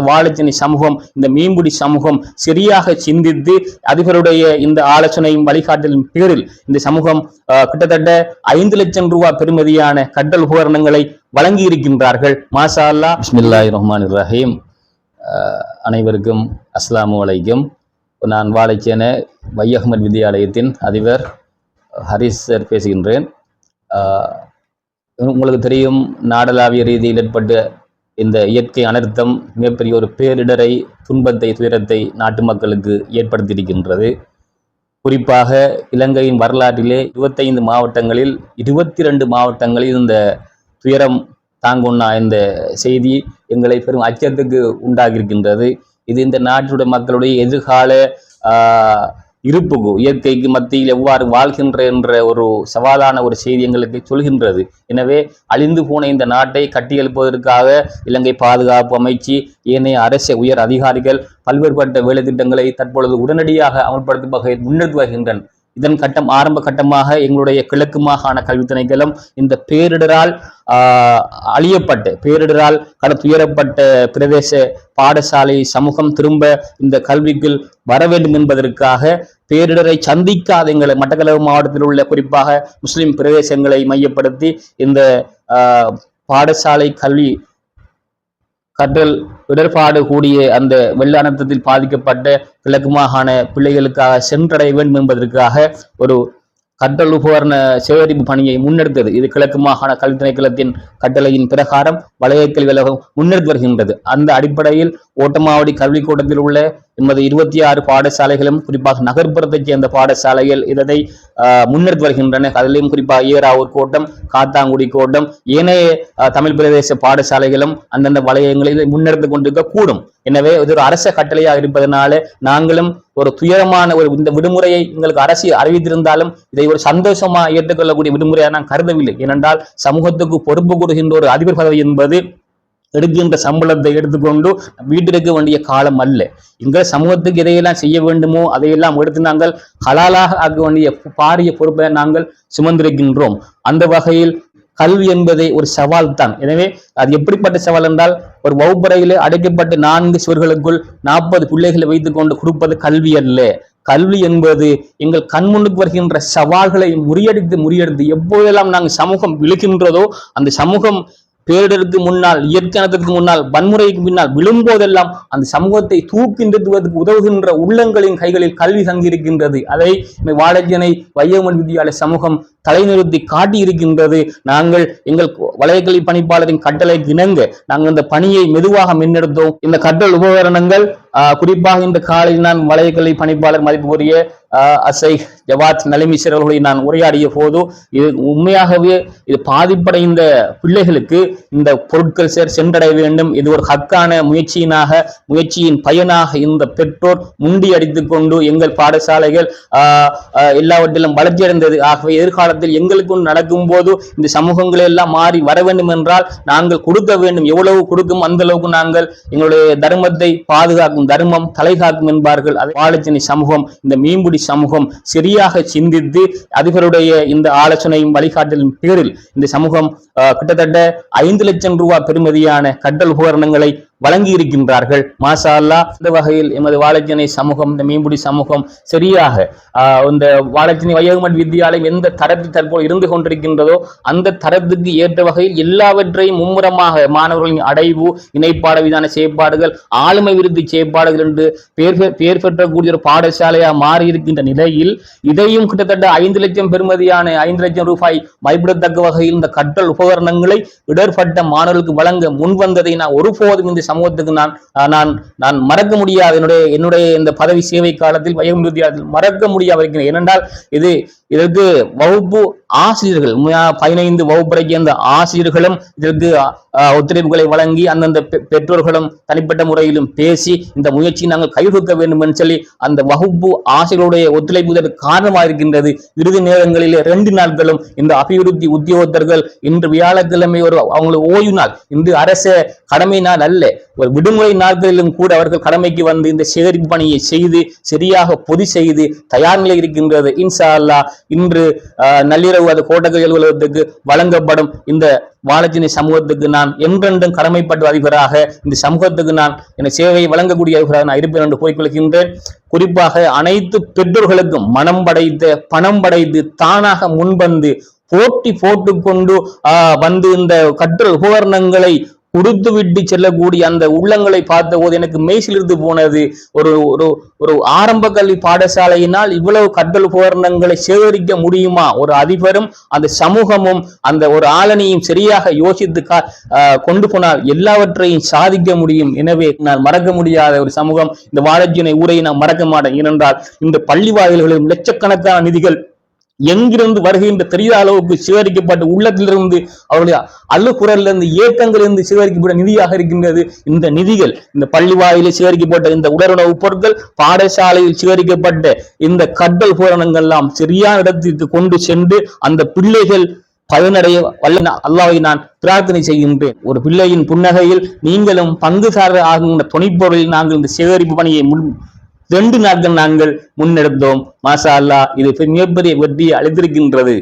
வாழைச்சேனை சமூகம், இந்த மீன்பிடி சமூகம் சரியாக சிந்தித்து அதிபருடைய இந்த ஆலோசனையும் வழிகாட்டலின் பேரில் இந்த சமூகம் கிட்டத்தட்ட 5 லட்சம் ரூபாய் பெறுமதியான கட்டல் உபகரணங்களை வழங்கி இருக்கின்றார்கள். மாஷா அல்லாஹ். பிஸ்மில்லாஹிர் ரஹ்மானிர் ரஹீம். அனைவருக்கும் அஸ்ஸலாமு அலைக்கும். நான் வாழைச்சேனை வையகமட் வித்தியாலயத்தின் அதிபர் ஹரிஸ் சார் பேசுகின்றேன். உங்களுக்கு தெரியும், நாடளாவிய ரீதியில் ஏற்பட்ட இந்த இயற்கை அனர்த்தம் மிகப்பெரிய ஒரு பேரிடரை, துன்பத்தை, துயரத்தை நாட்டு மக்களுக்கு ஏற்படுத்தியிருக்கின்றது. குறிப்பாக இலங்கையின் வரலாற்றிலே 25 மாவட்டங்களில் 22 மாவட்டங்களில் இந்த துயரம் தாங்குண்ணா இந்த செய்தி எங்களை பெரும் அச்சத்துக்கு உண்டாகியிருக்கின்றது. இது இந்த நாட்டுடைய மக்களுடைய எதிர்கால இருப்புக்கு, இயற்கைக்கு மத்தியில் எவ்வாறு வாழ்கின்ற என்ற ஒரு சவாலான ஒரு செய்தி எங்களுக்கு சொல்கின்றது. எனவே அழிந்து போன இந்த நாட்டை கட்டியெழுப்பதற்காக இலங்கை பாதுகாப்பு அமைச்சு, ஏனைய அரசு உயர் அதிகாரிகள் பல்வேறுபட்ட வேலை திட்டங்களை தற்பொழுது உடனடியாக அமல்படுத்தும் வகையில் முன்னெடுத்து வருகின்றன. இதன் ஆரம்ப கட்டமாக எங்களுடைய கிழக்கு மாகாண கல்வி திணைக்களம் இந்த பேரிடரால் பேரிடரால் துயரப்பட்ட பிரதேச பாடசாலை சமூகம் திரும்ப இந்த கல்விக்குள் வர வேண்டும் என்பதற்காக பேரிடரை சந்திக்காத எங்களை மட்டக்களப்பு மாவட்டத்தில் உள்ள குறிப்பாக முஸ்லிம் பிரதேசங்களை மையப்படுத்தி இந்த பாடசாலை கல்வி கற்றல் இடர்பாடு கூடிய அந்த வெள்ள அனர்த்தத்தில் பாதிக்கப்பட்ட கிழக்கு மாகாண பிள்ளைகளுக்காக சென்றடைய வேண்டும் என்பதற்காக ஒரு கற்றல் உபகரண சேகரிப்பு பணியை முன்னெடுத்தது. இது கிழக்கு மாகாண கல்வி திணைக்களத்தின் கட்டளையின் பிரகாரம் வலய கல்வி கழகம் முன்னெடுத்து வருகின்றது. அந்த அடிப்படையில் ஓட்டமாவடி கல்விக்கூடத்தில் உள்ள எமது 26 பாடசாலைகளும் குறிப்பாக நகர்ப்புறத்தைச் சேர்ந்த பாடசாலைகள் இதனை முன்னெடுத்து வருகின்றன. அதிலும் குறிப்பாக ஏறாவூர் கோட்டம், காத்தாங்குடி கோட்டம், ஏனைய தமிழ் பிரதேச பாடசாலைகளும் அந்தந்த வலயங்களில் முன்னெடுத்து கொண்டிருக்க கூடும். எனவே இது ஒரு அரச கட்டளையாக இருப்பதனால நாங்களும் ஒரு துயரமான இந்த விடுமுறையை எங்களுக்கு அரசு அறிவித்திருந்தாலும் இதை ஒரு சந்தோஷமா ஏற்றுக்கொள்ளக்கூடிய விடுமுறையாக நான் கருதவில்லை. ஏனென்றால் சமூகத்துக்கு பொறுப்பு கூறுகின்ற ஒரு அதிபர் பதவி என்பது எடுக்கின்ற சம்பளத்தை எடுத்துக்கொண்டு வீட்டிற்கு வேண்டிய காலம் அல்ல. எங்கள் சமூகத்துக்கு எதையெல்லாம் செய்ய வேண்டுமோ அதையெல்லாம் எடுத்து நாங்கள் ஹலாலாக ஆக்க வேண்டிய பாரிய பொறுப்பை நாங்கள் சுமந்திருக்கின்றோம். அந்த வகையில் கல்வி என்பதை ஒரு சவால் தான். எனவே அது எப்படிப்பட்ட சவால் என்றால், ஒரு வகுப்பறையிலே அடைக்கப்பட்ட 4 சுவர்களுக்குள் 40 பிள்ளைகளை வைத்துக் கொண்டு கொடுப்பது கல்வி அல்ல. கல்வி என்பது எங்கள் கண்முன்னுக்கு வருகின்ற சவால்களை முறியடித்து எப்போதெல்லாம் நாங்கள் சமூகம் விழுகின்றதோ, அந்த சமூகம் பேரிடருக்கு முன்னால், இயற்கைக்கு முன்னால், வன்முறைக்கு பின்னால் விழும்போதெல்லாம் அந்த சமூகத்தை தூக்கி நிறுத்துவதற்கு உதவுகின்ற உள்ளங்களின் கைகளில் கல்வி தங்கியிருக்கின்றது. அதை வாழைச்சேனை வையகமட் வித்தியாலய சமூகம் தலைநிறுத்தி காட்டியிருக்கின்றது. நாங்கள் எங்கள் வலயக்கல்வி பணிப்பாளரின் கட்டளைக்கு இணங்க நாங்கள் இந்த பணியை மெதுவாக முன்னெடுத்தோம். இந்த கற்றல் உபகரணங்கள் குறிப்பாக இந்த காலையில் நான் வலயக்கல்வி பணிப்பாளர் மதிப்புக்குரிய அசை ஜவாத் நலிமிசர் அவர்களை நான் உரையாடிய போது, இது உண்மையாகவே இது பாதிப்படைந்த பிள்ளைகளுக்கு இந்த பொருட்கள் சென்றடைய வேண்டும். இது ஒரு ஹக்கான முயற்சியின் பயனாக இந்த பெற்றோர் முண்டி அடித்துக் கொண்டு எங்கள் பாடசாலைகள் எல்லாவற்றிலும் வளர்ச்சியடைந்தது. ஆகவே எதிர்காலத்தில் எங்களுக்கு நடக்கும் போது இந்த சமூகங்கள் எல்லாம் மாறி வர வேண்டும் என்றால் நாங்கள் கொடுக்க வேண்டும். எவ்வளவு கொடுக்கும் அந்த அளவுக்கு நாங்கள் எங்களுடைய தர்மத்தை பாதுகாக்கும், தர்மம் தலை காக்கும் என்பார்கள். வாழைச்சேனை சமூகம், இந்த மீன்பிடி சமூகம் சரியாக சிந்தித்து அதிபருடைய இந்த ஆலோசனையும் வழிகாட்டலின் பேரில் இந்த சமூகம் கிட்டத்தட்ட 5 லட்சம் ரூபாய் பெறுமதியான கட்டல் உபகரணங்களை வழங்கி இருக்கின்றார்கள். மாஷா அல்லாஹ். இந்த வகையில் எமது வாழைச்சேனை சமூகம், இந்த மீன்பிடி சமூகம் சரியாக இந்த வாழைச்சேனை வையகமட் வித்தியாலயம் எந்த தரத்தில் தற்போது இருந்து கொண்டிருக்கின்றதோ அந்த தரத்துக்கு ஏற்ற வகையில் எல்லாவற்றையும் மும்முரமாக மாணவர்களின் அடைவு, இணைப்பாட விதான செயற்பாடுகள், ஆளுமை விருத்தி செயற்பாடுகள் என்று பெயர் பெற்றக்கூடிய ஒரு பாடசாலையாக மாறி இருக்கின்ற நிலையில் இதையும் கிட்டத்தட்ட 5 லட்சம் பெறுமதியான 5 லட்சம் ரூபாய் மதிப்பிடத்தக்க வகையில் இந்த கற்றல் உபகரணங்களை இடர்பட்ட மாணவர்களுக்கு வழங்க முன்வந்ததை நான் ஒருபோதும் இந்த சமூகத்துக்கு நான் மறக்க முடியாது. என்னுடைய இந்த பதவி சேவை காலத்தில் வையகமட் வித்தியாலயத்தில் மறக்க முடியாது இருக்கிறேன். ஏனென்றால் இதற்கு வகுப்பு ஆசிரியர்கள் 15 வகுப்பறை சேர்ந்த ஆசிரியர்களும் இதற்கு ஒத்துழைப்புகளை வழங்கி அந்தந்த பெற்றோர்களும் தனிப்பட்ட முறையிலும் பேசி இந்த முயற்சியை நாங்கள் கைவிடுக்க வேண்டும் என்று சொல்லி அந்த வகுப்பு ஆசிரியர்களுடைய ஒத்துழைப்பு காரணமாக இருக்கின்றது. இறுதி நேரங்களில் 2 நாட்களும் இந்த அபிவிருத்தி உத்தியோகத்தர்கள் இன்று வியாழக்கிழமை அவங்களுக்கு ஓய்வு நாள், இன்று அரச கடமை நாள் அல்ல, ஒரு விடுமுறை நாட்களிலும் கூட அவர்கள் கடமைக்கு வந்து இந்த சேகரிப்பு பணியை செய்து சரியாக பொதி செய்து தயார் நிலை இருக்கின்றது. இன்ஷா அல்லாஹ் இன்று நள்ளிரவு செலவு அது கோட்டை அலுவலகத்துக்கு வழங்கப்படும். இந்த வாழைச்சேனை சமூகத்துக்கு நான் என்றென்றும் கடமைப்பட்ட அதிபராக இந்த சமூகத்துக்கு நான் என் சேவையை வழங்கக்கூடிய அதிபராக நான் இருப்பேன் என்று கூறிக்கொள்கின்றேன். குறிப்பாக அனைத்து பெற்றோர்களுக்கும் மனம் படைத்து பணம் படைத்து தானாக முன்வந்து போட்டி போட்டுக்கொண்டு வந்து இந்த கற்றல் உபகரணங்களை கொடுத்து விட்டு செல்லக்கூடிய அந்த உள்ளங்களை பார்த்த போது எனக்கு மெய்சிலிருந்து போனது. ஒரு ஒரு ஒரு ஆரம்ப கல்வி பாடசாலையினால் இவ்வளவு கற்றல் உபகரணங்களை சேகரிக்க முடியுமா? ஒரு அதிபரும் அந்த சமூகமும் அந்த ஒரு ஆளணியும் சரியாக யோசித்து கொண்டு போனால் எல்லாவற்றையும் சாதிக்க முடியும். எனவே நான் மறக்க முடியாத ஒரு சமூகம் இந்த வாழைச்சேனை ஊரை நான் மறக்க மாட்டேன். ஏனென்றால் இந்த பள்ளி வாயில்களிலும் லட்சக்கணக்கான நிதிகள் எங்கிருந்து வருகின்ற தெரியாத அளவுக்கு சேகரிக்கப்பட்ட உள்ளத்திலிருந்து அவருடைய அழுகுரலிருந்து ஏக்கங்களிலிருந்து சேகரிக்கப்பட்ட நிதியாக இருக்கின்றது. இந்த நிதிகள் இந்த பள்ளி வாயிலில் சேகரிக்கப்பட்ட இந்த உடலுணவுப் பொருட்கள், பாடசாலையில் சேகரிக்கப்பட்ட இந்த கற்றல் உபகரணங்கள் எல்லாம் சரியான இடத்திற்கு கொண்டு சென்று அந்த பிள்ளைகள் பயனடைய வல்ல அல்லாஹ்வை நான் பிரார்த்தனை செய்கின்றேன். ஒரு பிள்ளையின் புன்னகையில் நீங்களும் பங்குதாரர் ஆகின்ற துணைப்பொருளில் நாங்கள் இந்த சேகரிப்பு பணியை 2 நாட்கள் நாங்கள் முன்னெடுத்தோம். மாஷா அல்லாஹ், இது மிகப்பெரிய வெற்றியை அளித்திருக்கின்றது.